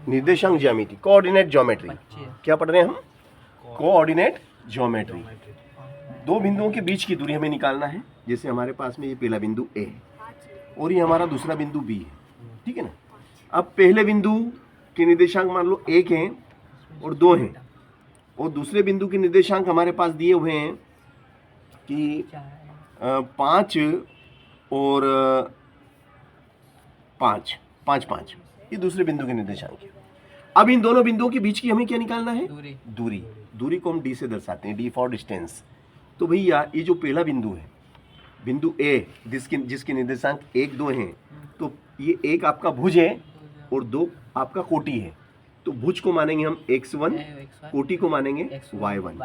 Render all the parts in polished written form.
निर्देशांक ज्यामिति, coordinate geometry. क्या पढ़ रहे हैं हम? Coordinate geometry. दो बिंदुओं के बीच की दूरी हमें निकालना है। जैसे हमारे पास में ये पहला बिंदु ए है और ये हमारा दूसरा बिंदु बी है, ठीक है ना। अब पहले बिंदु के निर्देशांक मान लो 1 हैं और 2 हैं, और दूसरे बिंदु के निर्देशांक हमारे पास दिए हुए हैं कि 5 और 5, 5, 5, ये दूसरे बिंदु के निर्देशांक है। अब इन दोनों बिंदुओं के बीच की हमें क्या निकालना है? दूरी। दूरी को हम डी से दर्शाते हैं, डी फॉर डिस्टेंस। तो भैया ये जो पहला बिंदु है, बिंदु ए, जिसके निर्देशांक 1, 2 हैं, तो ये एक आपका भुज है और 2 आपका कोटि है। तो भुज को मानेंगे हम x1, कोटि को मानेंगे y1।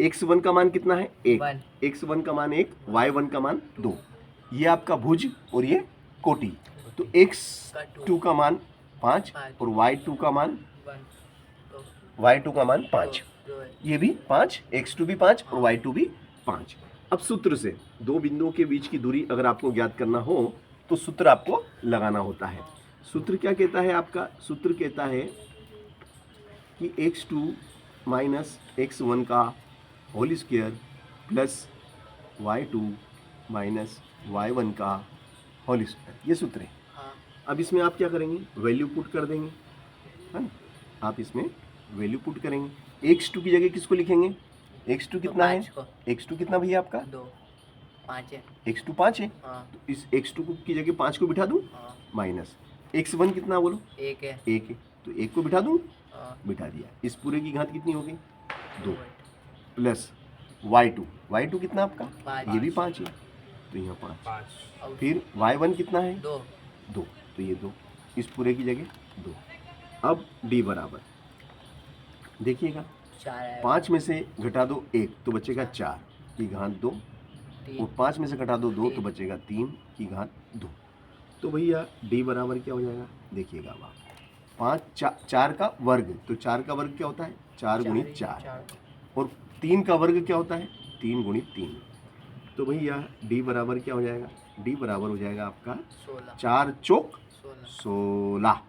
x1 का मान कितना है? 1, x1 का मान 1, y1 का मान 2। ये आपका भुज और ये कोटि। तो x2 का मान 5 और y2 का मान 5। ये भी 5, x2 भी 5 और y2 भी 5। अब सूत्र से दो बिंदुओं के बीच की दूरी अगर आपको ज्ञात करना हो तो सूत्र आपको लगाना होता है। सूत्र क्या कहता है आपका? सूत्र कहता है कि x2 माइनस x1 का whole square plus y2 minus y1 का होल स्क्वायर। ये सूत्र है। अब इसमें आप क्या करेंगे? वैल्यू पुट कर देंगे, है ना। आप इसमें वैल्यू पुट करेंगे। x2 की जगह किसको लिखेंगे? x2 कितना है? x2 कितना भैया आपका? 5 है। x2 5 है। तो इस x2 की जगह 5 को बिठा दूं, माइनस x1 कितना बोलो? 1 है। 1 है, तो 1 को बिठा दूं, बिठा दिया। इस पूरे की घात कितनी हो गई? 2 प्लस y2 कितना आपका? 5। ये भी 5 है, तो यहाँ 5। फिर y1 कितना है? 2, तो ये 2, इस पूरे की जगह 2। अब d बराबर देखिएगा, 5 में से घटा दो 1 तो बचेगा 4 की घात 2, और 5 में से घटा दो 2 तो बचेगा 3 की घात 2। तो भैया d बराबर क्या हो जाएगा? देखिएगा अब आप 4 का वर्ग, तो 4 का वर्ग क्या होता है? 4 गुणित 4, और 3 का वर्ग क्या होता है? 3 गुणित 3। तो भैया d बराबर क्या हो जाएगा? d बराबर हो जाएगा आपका 4 चौक 16,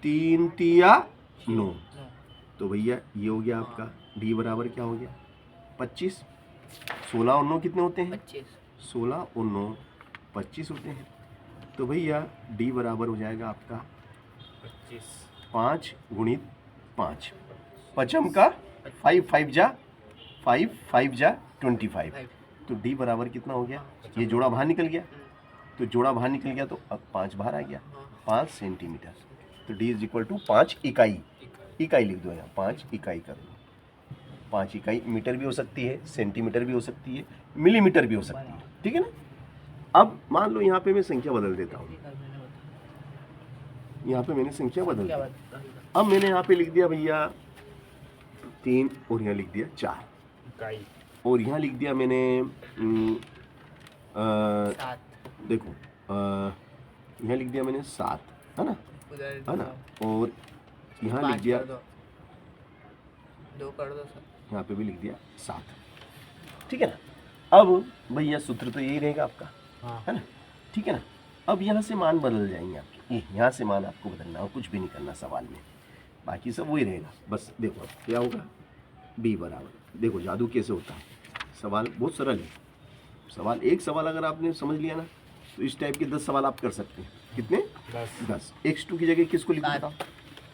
3 तिया 9। तो भैया ये हो गया आपका d बराबर क्या हो गया? 25। 16 और 9 कितने होते हैं? 16 और 9 25 होते हैं। तो भैया d बराबर हो जाएगा आपका 5 गुणित 5, पचम का 5 5 जा 25। तो d बराबर कितना हो गया? ये जोड़ा बाहर निकल गया, तो जोड़ा बाहर निकल गया तो अब 5 बाहर आ गया, 5 सेंटीमीटर। तो d इज इक्वल टू 5 इकाई। इकाई लिख दो यहाँ, 5 इकाई कर दो। 5 इकाई मीटर भी हो सकती है, सेंटीमीटर भी हो सकती है, मिलीमीटर भी हो सकती है, ठीक है ना। अब मान लो यहाँ पे मैं संख्या बदल देता हूँ, यहाँ पे मैंने संख्या बदल दी। अब मैंने यहाँ पे लिख दिया भैया 3 और यहाँ लिख दिया 4, और यहाँ लिख दिया मैंने देखो यहाँ लिख दिया मैंने 7, है ना, है ना, और यहाँ लिख दिया 2 कर दो सर, यहाँ पे भी लिख दिया 7, ठीक है ना। अब भैया सूत्र तो यही रहेगा आपका, है ना, ठीक है ना। अब यहाँ से मान बदल जाएंगे आपके, यहाँ से मान आपको बदलना हो, कुछ भी नहीं करना सवाल में, बाकी सब वही रहेगा। बस देखो क्या होगा, d बराबर, देखो जादू कैसे होता है। सवाल बहुत सरल है। सवाल एक सवाल अगर आपने समझ लिया ना तो इस टाइप के 10 सवाल आप कर सकते हैं। कितने? 10। x2 की जगह किसको लिखो बताओ?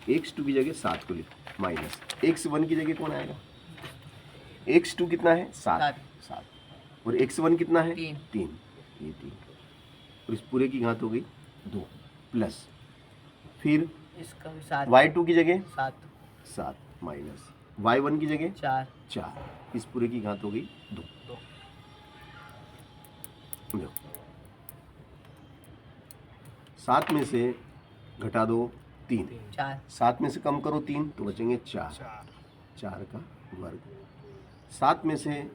x2 की जगह 7 को लिखो, माइनस x1 की जगह कौन आएगा? x2 कितना है? 7, और x1 कितना है? 3, ये 3, और इस पूरे की घात हो गई 2, प्लस फिर y2 की जगह 7, माइनस y1 की जगह 4, इस पूरे की घात हो गई 2। 7 में से घटा दो 3, 7 में से कम करो 3 तो बचेंगे 4 का वर्ग, 7 में से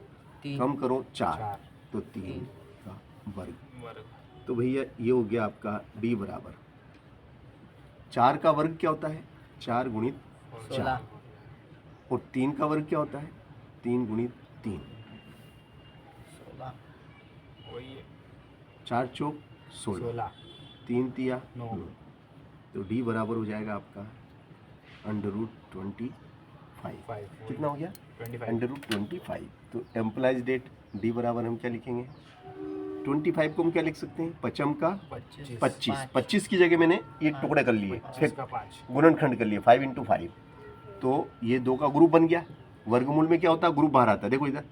कम करो 4 तो 3 का वर्ग। तो भैया ये हो गया आपका d बराबर 4 का वर्ग क्या होता है? 4 गुणित 4, और 3 का वर्ग क्या होता है? 3 गुणित 3, 4 चौक 16, 3 तिया 9। तो d बराबर हो जाएगा आपका √25 कितना हो गया 25 तो एम्प्लॉयज डेट डी बराबर हम क्या लिखेंगे 25 को हम क्या लिख सकते हैं पचम का 25 की जगह मैंने ये टुकड़े कर लिए फिर गुणनखंड कर लिए 5 × 5 तो ये 2 का ग्रुप बन गया वर्गमूल में क्या होता है ग्रुप बाहर आता है देखो इधर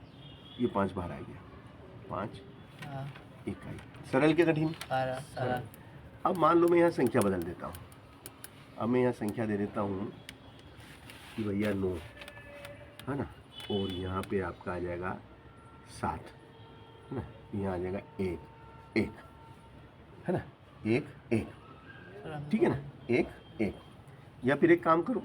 ये 5 बाहर आ गया 5 इकाई सरल के कठिन अब मान लो मैं यहाँ संख्या बदल देता हूँ अब मैं यहाँ संख्या दे देता हूँ कि भैया 9 है ना और यहाँ पे आपका आ जाएगा 7 है ना यहाँ आ जाएगा 1 है ना 1 ठीक है ना 1 या फिर एक काम करो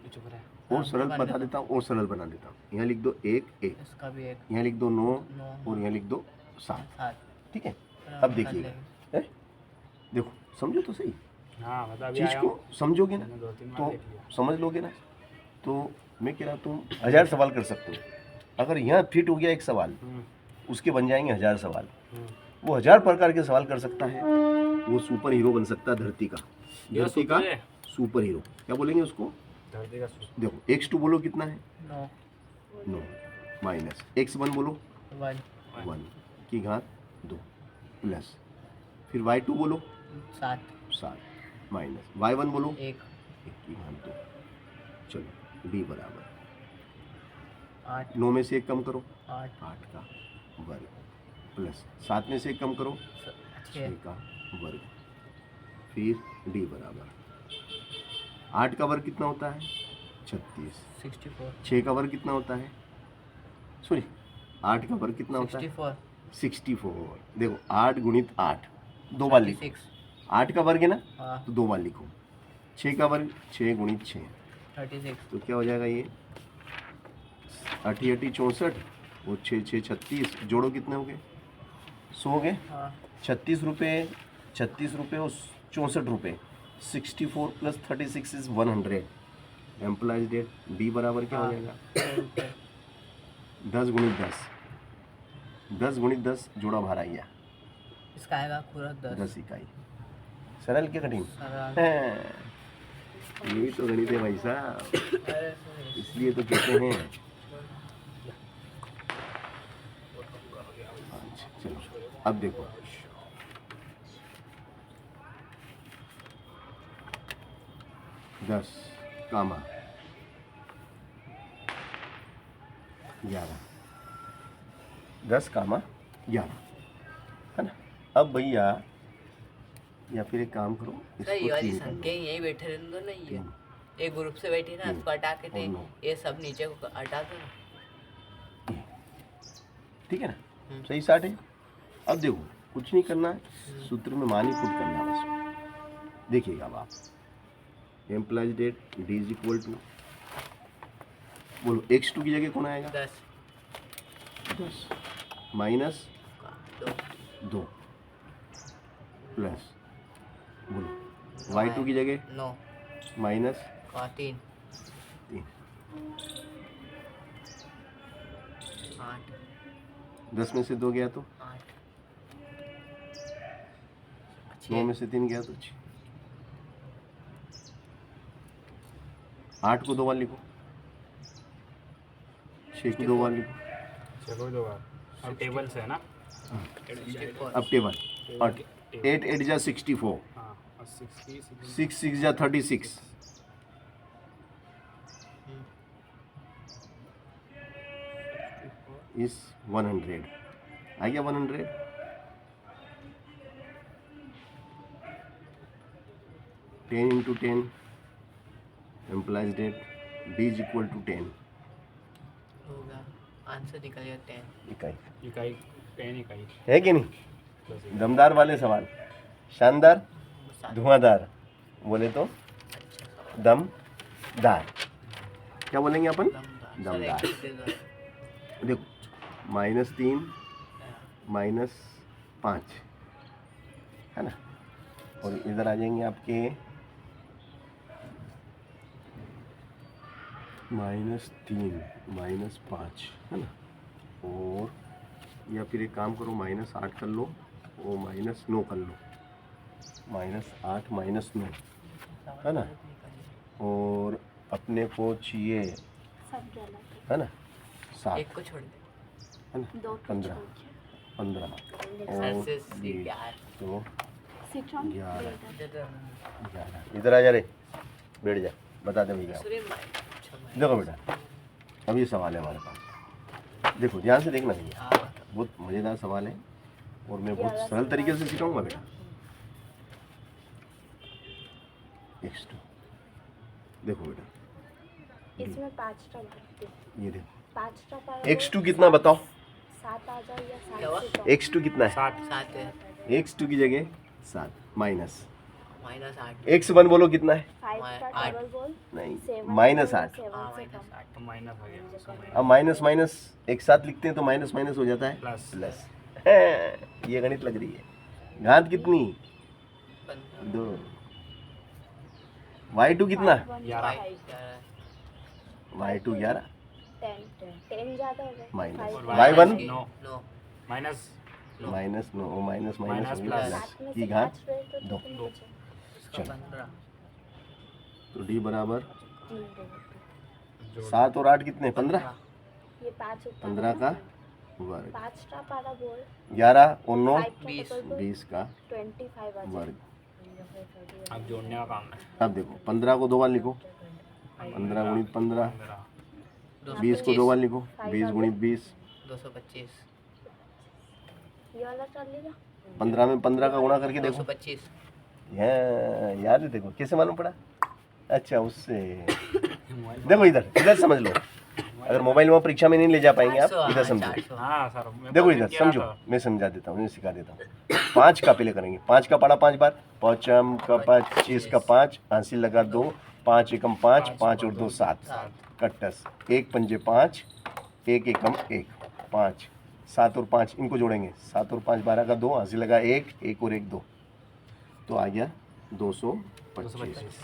और सरल बता देता हूँ और सरल बना देता हूँ यहाँ लिख दो 1 इसका भी 1 यहाँ लिख दो 9 और यहाँ लिख दो 7 ठीक है अब देखिएगा देखो समझो तो सही चीज को समझोगे ना तो समझ लोगे ना तो मैं कह रहा तुम 1000 सवाल कर सकते हो अगर यहाँ फिट हो गया एक सवाल उसके बन जाएंगे 1000 सवाल वो 1000 प्रकार के सवाल कर सकता है वो सुपर हीरो बन सकता है धरती का सुपर हीरो क्या बोलेंगे उसको देखो x2 बोलो कितना है 9 माइनस x1 बोलो 1 की घात 2 प्लस फिर y2 बोलो 7 माइनस y1 बोलो 1 की घात 2 चलो d बराबर 9 में से 1 कम करो 8 का वर्ग प्लस 7 में से 1 कम करो 6 का वर्ग फिर d बराबर 8 का वर्ग कितना होता है 36 6 का वर्ग कितना होता है सॉरी 8 का वर्ग कितना होता है 64 देखो 8 गुणित 8 दो बार लिखो 8 का वर्ग है ना तो 2 बार लिखो 6 का वर्ग 6 गुणित 6 36 तो क्या हो जाएगा ये 8 64 और 6 36 जोड़ो कितने हो गए 100 हो गए 36 रुपये और 64 रुपये 64 प्लस 36 इज 100 एम्प्लॉयज डेट डी बराबर क्या हो जाएगा 10 गुणित 10 जोड़ा बाहर आ गया इसका आएगा पूरा 10 इकाई सरल के कठिन यही तो गणित है भाई साहब इसलिए तो कहते हैं चलो अब देखो दस कामा 11 10 कामा 11 है ना अब भैया या फिर एक काम करो ये वाली संख्या यही बैठे रहने दो ना ये एक ग्रुप से बैठी ना इसको हटा के ये सब नीचे को हटा दो ठीक है ना सही स्टार्ट है अब देखो कुछ नहीं करना है सूत्र में मान ही पुट करना है बस देखिएगा अब आप एम्प्लॉयज डेट डी इज इक्वल टू बोलो x2 की जगह कौन आएगा 10 माइनस 2 प्लस बोलो y2 की जगह 9 माइनस 3 8 10 में से 2 गया तो 9 में से 3 गया तो 8 को 2 बार लिखो 6 को 2 बार लिखो अब टेबल से है ना अब टेबल और 8 8 जा 64 6 6 जा 36 इस 100 आ गया 100 10 into 10 एम्प्लॉयज डेट डी इज इक्वल टू 10 होगा आंसर निकल गया 10 इकाई 10 इकाई है कि नहीं दमदार वाले सवाल शानदार धुआंधार बोले तो दमदार क्या बोलेंगे अपन दमदार देखो -3 -5 है ना और इधर आ जाएंगे आपके -3 -5 है ना और या फिर एक काम करो -8 कर लो और -9 कर लो -8 -9 है ना और अब अपने को चाहिए, सब गलत है ना, 7 एक को छोड़ दे। है ना, है। 2 15 15 सर और से 20 यार तो स्विच ऑन 11 इधर आ जा रे, बैठ जा, बता दे भैया। देखो बेटा, अब ये सवाल है हमारे पास, देखो ध्यान से देखना भैया, बहुत मज़ेदार सवाल है और मैं बहुत सरल तरीके से सिखाऊंगा बेटा। x2 देखो बेटा, इसमें 5 टा लगते हैं। ये देखो 5 टा पर x2 कितना बताओ, 7 आ जाए या 7 क्या हुआ? से कम। x2 कितना है, 7 है x2 की जगह 7 माइनस -8 x1 बोलो कितना है, 5 का 8 डबल बोल नहीं सेवन -8। हाँ से कम। -8 तो माइनस हो गया उसका माइनस अब माइनस माइनस एक साथ लिखते हैं तो माइनस माइनस हो जाता है प्लस प्लस। ये गणित लग रही है। घात कितनी, 2। y2 कितना, 11 y2 11 10 ज्यादा हो गए minus Five y1 9 9 minus minus नो माइनस माइनस माइनस हो प्लस। गया सात में की से घात 5 रहे तो दो। कितने बचे? चलो। 15 तो d बराबर 3 रहे। 7 और 8 कितने 15, ये 5 ऊपर 15 का वर्ग 5 टा पारा बोल 11 और 9 5 का 20 डबल बोल 20 का 25 आ जाए। वर्ग। अब जोड़ने का काम है। अब देखो 15 को 2 बार लिखो, 15 गुणित 15, 20 को 2 बार लिखो, 20 गुणित 20, 225 ये वाला कर लेगा 15 में 15 का गुणा करके देखो। 225 याद है, देखो कैसे मालूम पड़ा, अच्छा उससे देखो इधर इधर समझ लो, अगर मोबाइल में परीक्षा में नहीं ले जा पाएंगे आप, 400, इधर हाँ, समझो। 400 हाँ सर मैं देखो कोशिश इधर किया समझो, था। मैं समझा देता हूँ, मैं सिखा देता हूँ। 5 का पहले करेंगे, 5 का पढ़ा 5 बार, 5 का 25 का 5, हासिल लगा 2, 5 एकम 5, 5 और 2 7, कट्टस 1 पंजे 5, 1 एकम 1, 5, 7 और 5 इनको जोड़ेंगे, 7 और 5 12 का 2, हासिल लगा 1, 1 और 1 2, तो आ गया 225।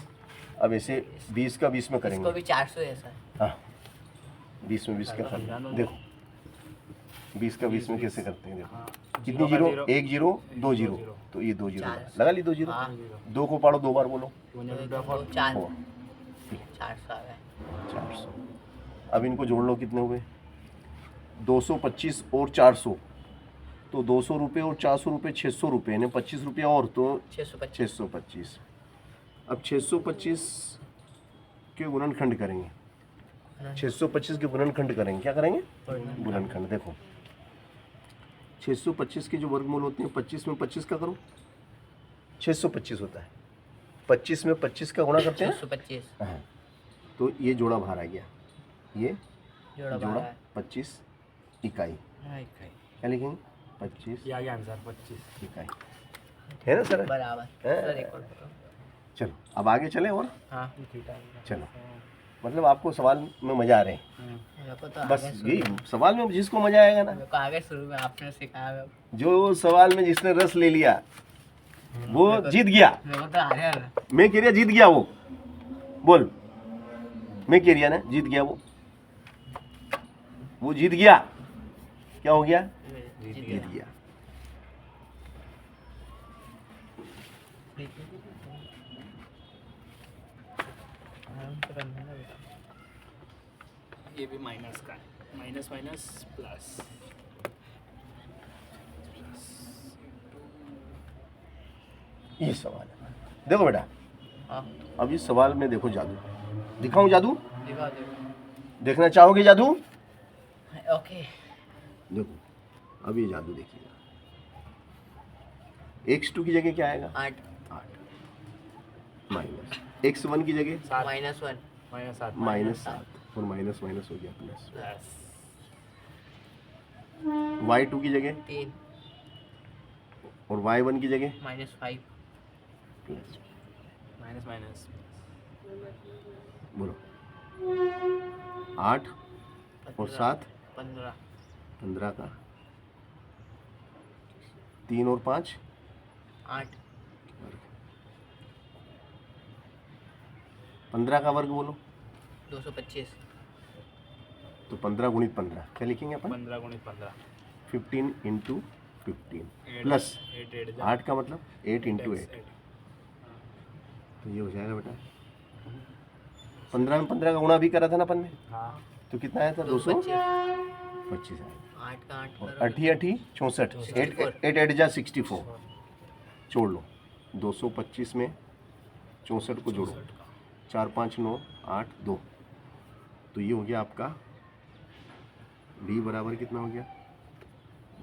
अब ऐसे 20 का 20 में इसको करेंगे, भी 400 है सर। हाँ 20 में 20 का करना, देखो 20 का 20 में कैसे करते हैं, देखो कितनी जीरो, 1 जीरो 2 जीरो, तो ये 2 जीरो लगा ली, 2 जीरो, हाँ 2 को पढ़ो 2 बार बोलो, 400 हो 400 आ गए। 400। अब इनको जोड़ लो, कितने हुए 225 और 400, तो 200 रुपये और 400 रुपये 600 रुपये, यानी 25 रुपया और, तो 625 625। अब 625 के गुणनखंड करेंगे, 625 के गुणनखंड करेंगे, क्या करेंगे गुणनखंड। देखो 625 के जो वर्गमूल होते हैं, 25 में 25 का करो, 625 होता है, 25 में 25 का गुणा करते हैं, 625 हाँ, तो ये जोड़ा बाहर आ गया, ये जोड़ा जोड़ा बारह 25 इकाई, है। क्या लिखेंगे 25 ये आ गया आंसर 25। इकाई, है ना सर। बराबर सर एक और करो। चलो अब आगे चले, और हाँ चलो, मतलब आपको सवाल में मजा आ रहे हैं, मेरे को तो बस आगे शुरू यही सवाल में जिसको मजा आएगा ना, मेरे को आगे शुरू में आपने सिखाया, जो सवाल में जिसने रस ले लिया वो जीत गया। मेरे को तो आ गया ना। मैं कह रहा जीत गया वो, बोल, मैं कह रहा ना जीत गया वो जीत गया, क्या हो गया, जीत गया। ये भी माइनस का है, माइनस माइनस प्लस। ये सवाल है, देखो बेटा हाँ अब इस सवाल में देखो जादू, दिखाऊं जादू, दिखाओ देखो। देखना चाहोगे जादू, ओके देखो अब ये जादू देखिएगा। x2 की जगह क्या आएगा 8 माइनस, x1 की जगह सात -1 -7 -7 और माइनस माइनस हो गया प्लस, प्लस y2 की जगह 3 और y1 की जगह -5 प्लस, माइनस माइनस बोलो 8 और 7 15 15 का, 3 और 5 8 15 का वर्ग बोलो, 225 तो 15 गुणित 15 क्या लिखेंगे अपन, 15 गुणित 15 15 इंटू 15 प्लस 8 का मतलब 8 इंटू 8, तो ये हो जाएगा बेटा 15 में 15 का गुणा भी करा था ना अपन ने, हाँ तो कितना आया था? 225 आया। 8 का 8 और 8 64, 8 8 जा 64, जोड़ लो। 225 में 64 को जोड़ो, 4 5 9 8 2, तो ये हो गया आपका डी बराबर कितना हो गया?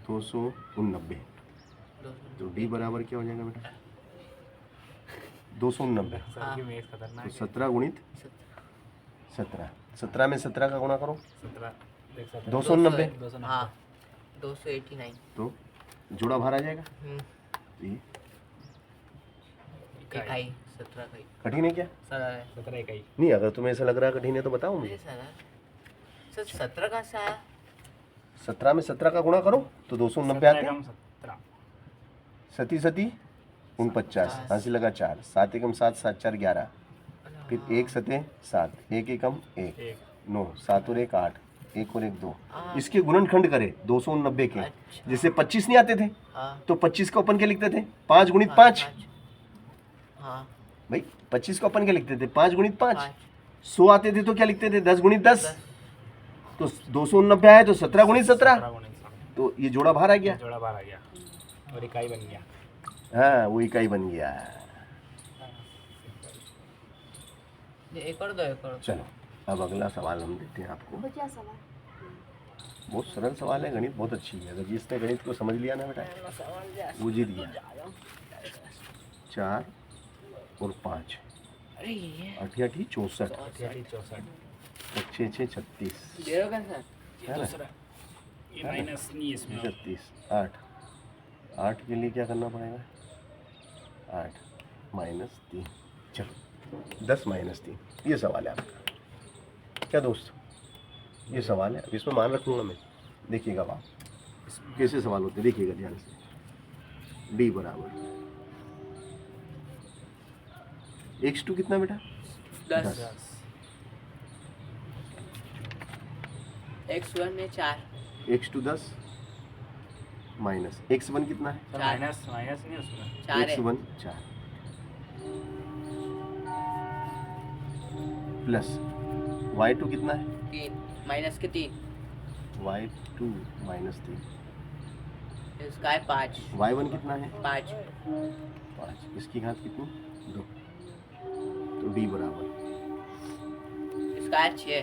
289। तो डी बराबर क्या हो जाएगा बेटा? 289। सर की मेज खतरनाक तो है। 17 गुणित 17, 17 में 17 का गुणा करो, 17 देख सकते 290। 290 हाँ 289। तो जोड़ा बाहर आ जाएगा। हम्म, तो ये इकाई 17 का कठिन है क्या? सरल है 17 इकाई। नहीं, अगर तुम्हें ऐसा लग रहा है कठिन है तो बताओ मुझे मुझे। सरल सर 17 का सा 17 में 17 का गुणा करो तो 290 आते हैं। 17 सती सती 49, हासिल लगा 4, 7 एकम 7, 7 4 11, फिर 1 सते 7, 1 एकम 1 एक 9, 7 और 1 8, 1 और 1 2। इसके गुणनखंड करे 290 के। अच्छा। जैसे 25 नहीं आते थे हाँ तो 25 को अपन क्या लिखते थे? 5 गुणित 5। हाँ भाई 25 को अपन क्या लिखते थे? 5 गुणित 5। 5 100 आते थे तो क्या लिखते थे? 10 गुणित 10। तो 290 आए तो 17 गुणित 17, 17 गुणित 17 तो ये जोड़ा बाहर आ गया। जोड़ा बाहर आ गया और इकाई बन गया। हाँ, वो इकाई बन गया। एक और दो एक और। चलो अब अगला सवाल हम देते हैं आपको। वो क्या सवाल? बहुत सरल सवाल है, गणित बहुत अच्छी है। अगर जिसने गणित को समझ लिया ना बेटा, वो जीत गया। 4 और 5, अरे ये 8 8 64, 64 6 6 36, जीरो का सर है ना? दूसरा ये माइनस नहीं इसमें 36 8, 8 के लिए क्या करना पड़ेगा? 8 -3, चलो 10 -3, ये सवाल है आपका। क्या दोस्त, ये सवाल है, इसमें मान रखूँगा मैं। देखिएगा आप कैसे सवाल होते हैं, देखिएगा ध्यान से। डी बराबर x2 कितना बेटा? 10 x1 में 4 x2 10 माइनस x1 कितना है? सर माइनस माइनस नहीं उसमें 4 है x1 4 प्लस y2 कितना है? 3 माइनस के 3 y2 -3, इसका है 5 y1 कितना है? 5 5, इसकी घात कितनी? 2, तो d बराबर इसका है 6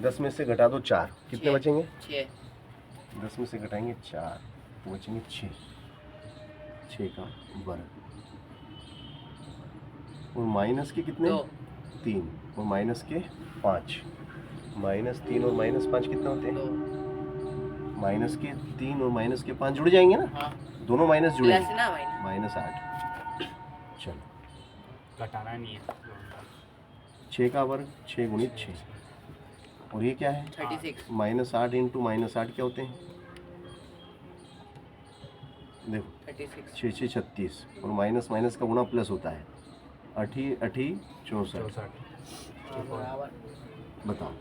10 में से घटा दो 4, कितने 6 बचेंगे? 6 10 में से घटाएंगे 4 तो बचेंगे 6, 6 का वर्ग। और माइनस के कितने? 2 3 और माइनस के 5, -3 और -5 कितने होते हैं? 2 माइनस के 3 और माइनस के 5 जुड़ जाएंगे ना, हाँ दोनों माइनस प्लस जुड़ेंगे, ना माइनस -8। चलो घटाना नहीं है 6 का वर्ग 6 गुणित 6, और ये क्या है? 36 -8 इंटू -8 क्या होते हैं? देखो 36 6 6 36, और माइनस माइनस का गुणा प्लस होता है। 8 8 64, 64 बराबर बताओ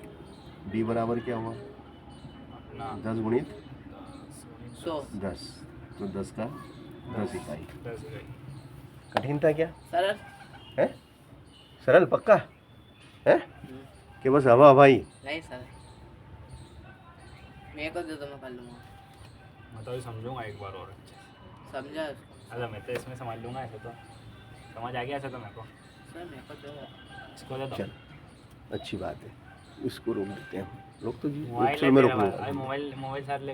डी बराबर क्या हुआ? ना 10 गुणित 100 10, तो 10 का 10 इकाई। 10 इकाई कठिन था क्या? सरल है सरल पक्का है कि बस हवा हवाई? नहीं सर मेरे को दे दो मैं कर लूँगा मैं तो समझूंगा एक बार और अच्छे से। समझा उसको अरे मैं तो इसमें समझ लूंगा, ऐसे तो समझ आ गया ऐसे तो मेरे को। सर मेरे को दो इसको दे दो। चल अच्छी बात है, इसको रोक देते हैं हम। रोक तो जी, मोबाइल चल है मैं मेरे रोक पास। लूँगा। अरे मोबाइल मोबाइल साथ ले